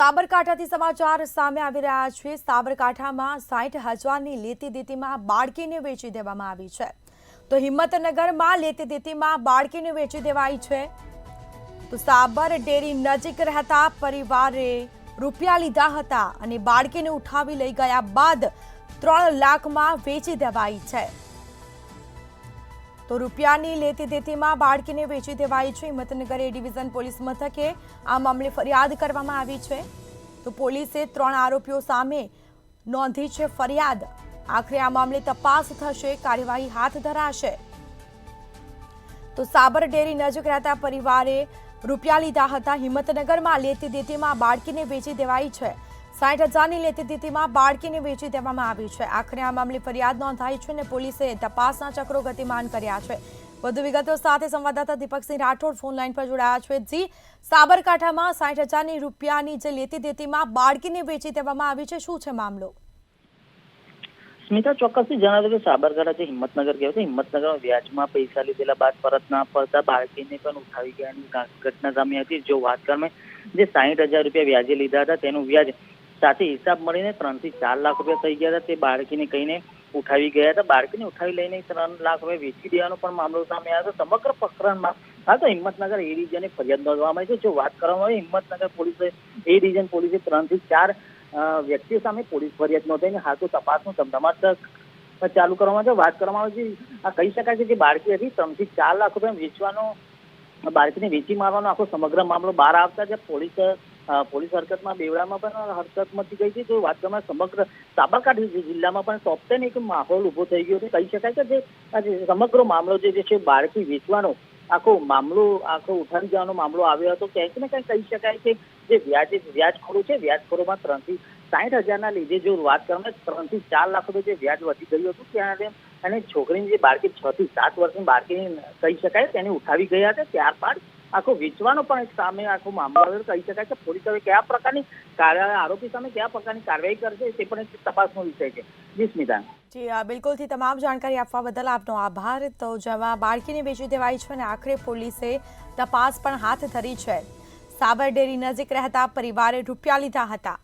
સાબરકાંઠાથી સમાચાર સામે આવી રહ્યા છે। સાબરકાંઠામાં 60,000ની લેતી દેતીમાં બાળકીને વેચી દેવામાં આવી છે। તો હિંમતનગરમાં લેતી દેતીમાં બાળકીને વેચી દેવાઈ છે। તો સાબર ડેરી નજીક રહેતા પરિવારે રૂપિયા લીધા હતા અને બાળકીને ઉઠાવી લઈ ગયા બાદ 3 લાખમાં વેચી દેવાઈ છે। તો રૂપિયાની લેતી દેતીમાં બાળકીને વેચી દેવાઈ છે। હિંમતનગર એ ડિવિઝન પોલીસ મથકે આ મામલે ફરિયાદ કરવામાં આવી છે। તો પોલીસે 3 આરોપીઓ સામે નોંધી છે ફરિયાદ। આખરે આ મામલે તપાસ થશે, કાર્યવાહી હાથ ધરાશે। તો સાબર ડેરી નજીક રહેતા પરિવારે રૂપિયા લીધા હતા। હિંમતનગરમાં લેતી દેતીમાં બાળકીને વેચી દેવાઈ છે। 60,000ની લેતી દેતીમાં બાળકીને વેચી દેવામાં આવી છે। આખરે આ મામલે ફરિયાદ નોંધાઈ છે અને પોલીસે તપાસના ચક્રો ગતિમાન કર્યા છે। વધુ વિગતો સાથે સંવાદદાતા દીપકસિંહ રાઠોડ ફોન લાઈન પર જોડાયા છે। જી, સાબરકાંઠામાં 60,000ની રૂપિયાની જે લેતી દેતીમાં બાળકીને વેચી દેવામાં આવી છે, શું છે મામલો? સ્મિતા, ચોક્કસથી જણાવ્યું કે સાબરકાંઠા જે હિંમતનગર કહેવાય છે, હિંમતનગરમાં વ્યાજમાં પૈસા લીધેલા બાદ પરત ના પડતા બાળકીને પણ ઉઠાવી ગયાની ઘટના સામે હતી। જો વાત કરવામાં જે 60,000 રૂપિયા વ્યાજે લીધા હતા તેનું વ્યાજ સાથે હિસાબ મળીને 3 થી 4 લાખ રૂપિયા થઈ ગયા હતા। તે બાળકીને કહીને ઉઠાવી ગયા હતા। બાળકીને ઉઠાવી લઈને 3 લાખ રૂપિયા વેચી દેવાનો પણ મામલો સામે આવ્યો હતો। સમગ્ર પ્રકરણમાં તો હિંમતનગર એ ડિવિઝને ફરિયાદ નોંધવામાં આવી છે। જો વાત કરવામાં આવે હિંમતનગર પોલીસે એ ડિવિઝન પોલીસે 3 થી 4 વ્યક્તિઓ સામે પોલીસ ફરિયાદ નોંધાઈને હાલ તો તપાસનો ધમધમાટ ચાલુ કરવામાં છે। વાત કરવામાં આવે છે આ કહી શકાય છે કે બાળકી હતી 3 થી 4 લાખ રૂપિયા વેચવાનો, બાળકીને વેચી મારવાનો આખો સમગ્ર મામલો બહાર આવતા જે પોલીસ હરકતમાં બેવડામાં પણ હરકત મચી ગઈ છે। જો વાત કરવામાં સમગ્ર સાબરકાંઠા જિલ્લામાં પણ ટોપ 10 એક માહોલ ઉભો થઈ ગયો છે। કહી શકાય કે જે સમગ્ર મામલો જે છે બાળકી વેચવાનો આખો ઉઠાવી જવાનો મામલો આવ્યો હતો। ક્યાંક ને ક્યાંક કહી શકાય કે જે વ્યાજખોરો છે, વ્યાજખોરોમાં 3 થી 60,000ના લીધે જો વાત કરવામાં 3 થી 4 લાખ રૂપિયા જે વ્યાજ વધી ગયું હતું ત્યારે અને છોકરીની જે બાળકી 6 થી 7 વર્ષની બાળકીને કહી શકાય તેને ઉઠાવી ગયા હતા। ત્યારબાદ આખો વેચવાનો પણ એક સામે આખો મામલો આવ્યો। કહી શકાય કે પોલીસ હવે કયા પ્રકારની આરોપી સામે કયા પ્રકારની કાર્યવાહી કરશે તે પણ એક તપાસનો વિષય છે। જી સ્મિતા। જી, બિલકુલથી તમામ જાણકારી આપવા બદલ આપનો આભાર। તો જેમાં બાળકીને વેચી દેવાઈ છે અને આખરે પોલીસે તપાસ પણ હાથ ધરી છે। સાબર ડેરી નજીક રહેતા પરિવારે રૂપિયા લીધા હતા।